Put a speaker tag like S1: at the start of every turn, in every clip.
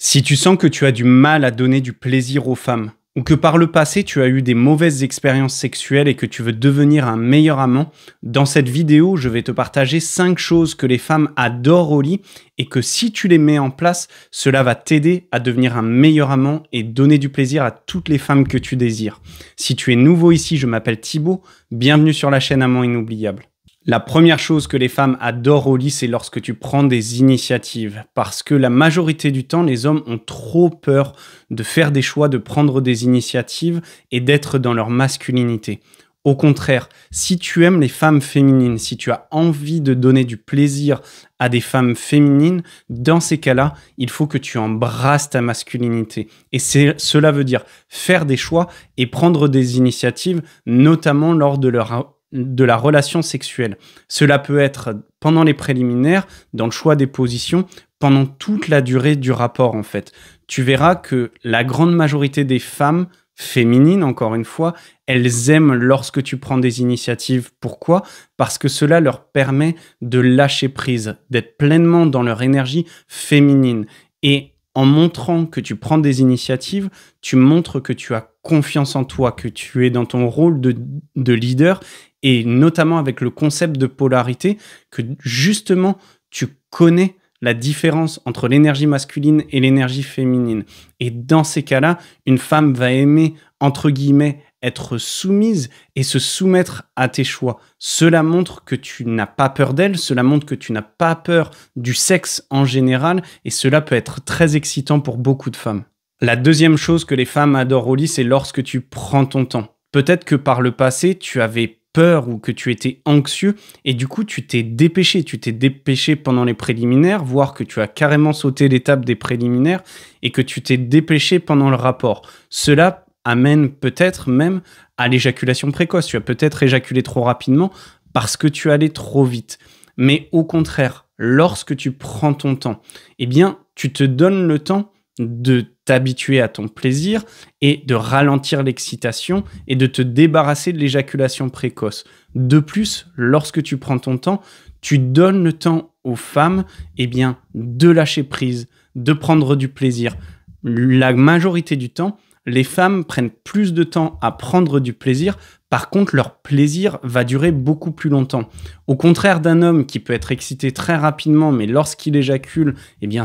S1: Si tu sens que tu as du mal à donner du plaisir aux femmes, ou que par le passé tu as eu des mauvaises expériences sexuelles et que tu veux devenir un meilleur amant, dans cette vidéo je vais te partager 5 choses que les femmes adorent au lit et que si tu les mets en place, cela va t'aider à devenir un meilleur amant et donner du plaisir à toutes les femmes que tu désires. Si tu es nouveau ici, je m'appelle Thibaut, bienvenue sur la chaîne Amant Inoubliable. La première chose que les femmes adorent au lit, c'est lorsque tu prends des initiatives. Parce que la majorité du temps, les hommes ont trop peur de faire des choix, de prendre des initiatives et d'être dans leur masculinité. Au contraire, si tu aimes les femmes féminines, si tu as envie de donner du plaisir à des femmes féminines, dans ces cas-là, il faut que tu embrasses ta masculinité. Et cela veut dire faire des choix et prendre des initiatives, notamment lors de la relation sexuelle. Cela peut être pendant les préliminaires, dans le choix des positions, pendant toute la durée du rapport en fait. Tu verras que la grande majorité des femmes féminines, encore une fois, elles aiment lorsque tu prends des initiatives. Pourquoi ? Parce que cela leur permet de lâcher prise, d'être pleinement dans leur énergie féminine. Et en montrant que tu prends des initiatives, tu montres que tu as confiance en toi, que tu es dans ton rôle de leader et notamment avec le concept de polarité, que justement tu connais la différence entre l'énergie masculine et l'énergie féminine. Et dans ces cas-là, une femme va aimer, entre guillemets, être soumise et se soumettre à tes choix. Cela montre que tu n'as pas peur d'elle, cela montre que tu n'as pas peur du sexe en général et cela peut être très excitant pour beaucoup de femmes. La deuxième chose que les femmes adorent au lit, c'est lorsque tu prends ton temps. Peut-être que par le passé, tu avais peur ou que tu étais anxieux et du coup tu t'es dépêché pendant les préliminaires, voire que tu as carrément sauté l'étape des préliminaires et que tu t'es dépêché pendant le rapport. Cela amène peut-être même à l'éjaculation précoce. Tu as peut-être éjaculé trop rapidement parce que tu allais trop vite. Mais au contraire, lorsque tu prends ton temps, eh bien tu te donnes le temps de t'habituer à ton plaisir et de ralentir l'excitation et de te débarrasser de l'éjaculation précoce. De plus, lorsque tu prends ton temps, tu donnes le temps aux femmes de lâcher prise, de prendre du plaisir. La majorité du temps, les femmes prennent plus de temps à prendre du plaisir. Par contre, leur plaisir va durer beaucoup plus longtemps. Au contraire d'un homme qui peut être excité très rapidement, mais lorsqu'il éjacule,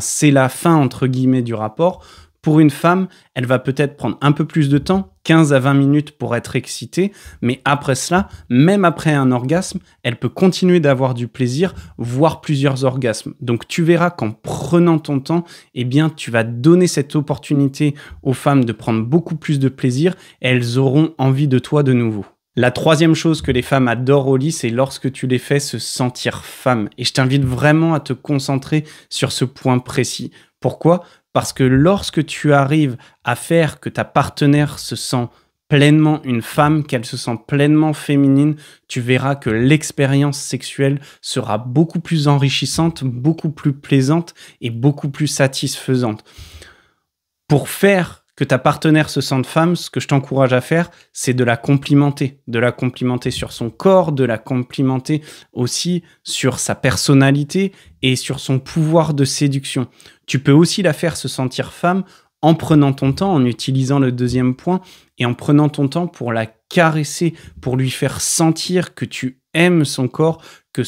S1: c'est la fin, entre guillemets, du rapport. Pour une femme, elle va peut-être prendre un peu plus de temps, 15 à 20 minutes pour être excitée, mais après cela, même après un orgasme, elle peut continuer d'avoir du plaisir, voire plusieurs orgasmes. Donc tu verras qu'en prenant ton temps, tu vas donner cette opportunité aux femmes de prendre beaucoup plus de plaisir et elles auront envie de toi de nouveau. La troisième chose que les femmes adorent au lit, c'est lorsque tu les fais se sentir femmes. Et je t'invite vraiment à te concentrer sur ce point précis. Pourquoi ? Parce que lorsque tu arrives à faire que ta partenaire se sent pleinement une femme, qu'elle se sent pleinement féminine, tu verras que l'expérience sexuelle sera beaucoup plus enrichissante, beaucoup plus plaisante et beaucoup plus satisfaisante. Pour faire que ta partenaire se sente femme, ce que je t'encourage à faire, c'est de la complimenter sur son corps, de la complimenter aussi sur sa personnalité et sur son pouvoir de séduction. Tu peux aussi la faire se sentir femme en prenant ton temps, en utilisant le deuxième point et en prenant ton temps pour la caresser, pour lui faire sentir que tu aimes son corps, que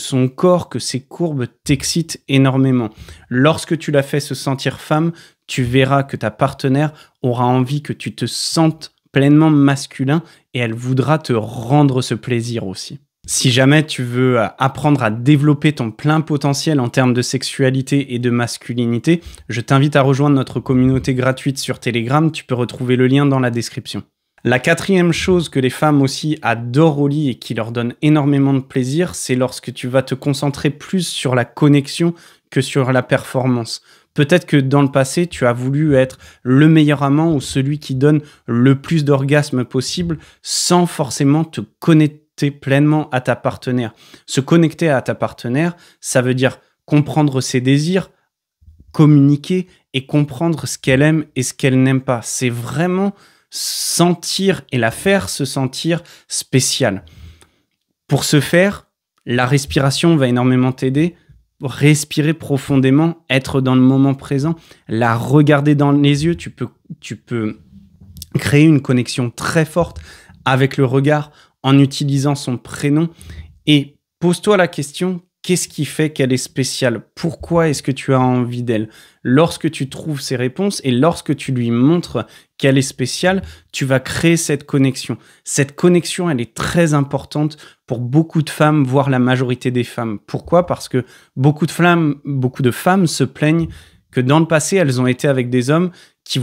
S1: ses courbes t'excitent énormément. Lorsque tu la fais se sentir femme, tu verras que ta partenaire aura envie que tu te sentes pleinement masculin et elle voudra te rendre ce plaisir aussi. Si jamais tu veux apprendre à développer ton plein potentiel en termes de sexualité et de masculinité, je t'invite à rejoindre notre communauté gratuite sur Telegram. Tu peux retrouver le lien dans la description. La quatrième chose que les femmes aussi adorent au lit et qui leur donne énormément de plaisir, c'est lorsque tu vas te concentrer plus sur la connexion que sur la performance. Peut-être que dans le passé, tu as voulu être le meilleur amant ou celui qui donne le plus d'orgasmes possible sans forcément te connecter pleinement à ta partenaire. Se connecter à ta partenaire, ça veut dire comprendre ses désirs, communiquer et comprendre ce qu'elle aime et ce qu'elle n'aime pas. C'est vraiment sentir et la faire se sentir spéciale. Pour ce faire, la respiration va énormément t'aider. respirer profondément, être dans le moment présent, la regarder dans les yeux. Tu peux créer une connexion très forte avec le regard en utilisant son prénom. Et pose-toi la question, qu'est-ce qui fait qu'elle est spéciale? Pourquoi est-ce que tu as envie d'elle? Lorsque tu trouves ces réponses et lorsque tu lui montres qu'elle est spéciale, tu vas créer cette connexion. Cette connexion, elle est très importante pour beaucoup de femmes, voire la majorité des femmes. Pourquoi? Parce que beaucoup de femmes se plaignent que dans le passé, elles ont été avec des hommes qui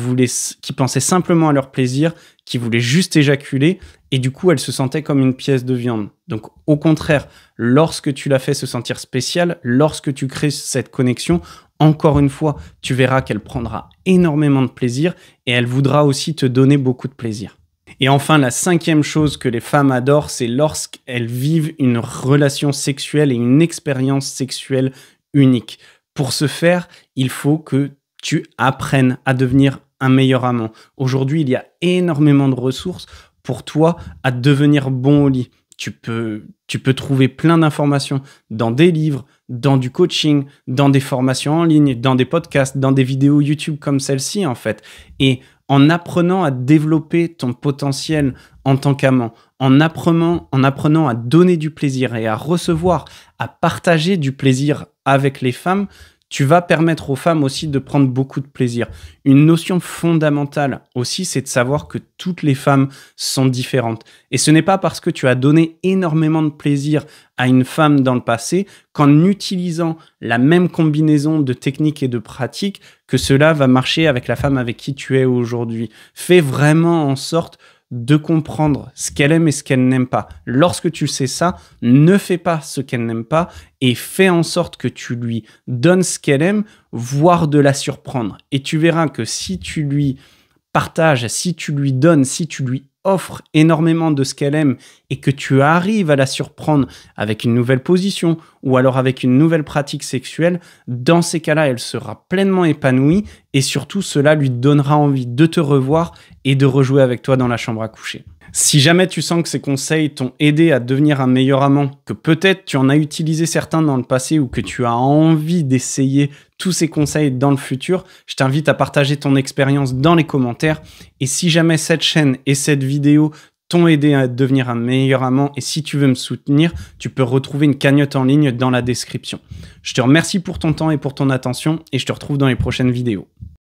S1: pensaient simplement à leur plaisir, qui voulaient juste éjaculer, et du coup, elles se sentaient comme une pièce de viande. Donc, au contraire, lorsque tu la fais se sentir spéciale, lorsque tu crées cette connexion, encore une fois, tu verras qu'elle prendra énormément de plaisir et elle voudra aussi te donner beaucoup de plaisir. Et enfin, la 5e chose que les femmes adorent, c'est lorsqu'elles vivent une relation sexuelle et une expérience sexuelle unique. Pour ce faire, il faut que tu apprennes à devenir un meilleur amant. Aujourd'hui, il y a énormément de ressources pour toi à devenir bon au lit. Tu peux trouver plein d'informations dans des livres, dans du coaching, dans des formations en ligne, dans des podcasts, dans des vidéos YouTube comme celle-ci en fait. Et en apprenant à développer ton potentiel en tant qu'amant, en apprenant à donner du plaisir et à recevoir, à partager du plaisir avec les femmes, tu vas permettre aux femmes aussi de prendre beaucoup de plaisir. Une notion fondamentale aussi, c'est de savoir que toutes les femmes sont différentes. Et ce n'est pas parce que tu as donné énormément de plaisir à une femme dans le passé qu'en utilisant la même combinaison de techniques et de pratiques que cela va marcher avec la femme avec qui tu es aujourd'hui. Fais vraiment en sorte de comprendre ce qu'elle aime et ce qu'elle n'aime pas. Lorsque tu sais ça, ne fais pas ce qu'elle n'aime pas et fais en sorte que tu lui donnes ce qu'elle aime, voire de la surprendre. Et tu verras que si tu lui partages, si tu lui donnes, si tu lui offres énormément de ce qu'elle aime et que tu arrives à la surprendre avec une nouvelle position ou alors avec une nouvelle pratique sexuelle, dans ces cas-là, elle sera pleinement épanouie et surtout, cela lui donnera envie de te revoir et de rejouer avec toi dans la chambre à coucher. Si jamais tu sens que ces conseils t'ont aidé à devenir un meilleur amant, que peut-être tu en as utilisé certains dans le passé ou que tu as envie d'essayer tous ces conseils dans le futur, je t'invite à partager ton expérience dans les commentaires. Et si jamais cette chaîne et cette vidéo t'ont aidé à devenir un meilleur amant et si tu veux me soutenir, tu peux retrouver une cagnotte en ligne dans la description. Je te remercie pour ton temps et pour ton attention et je te retrouve dans les prochaines vidéos.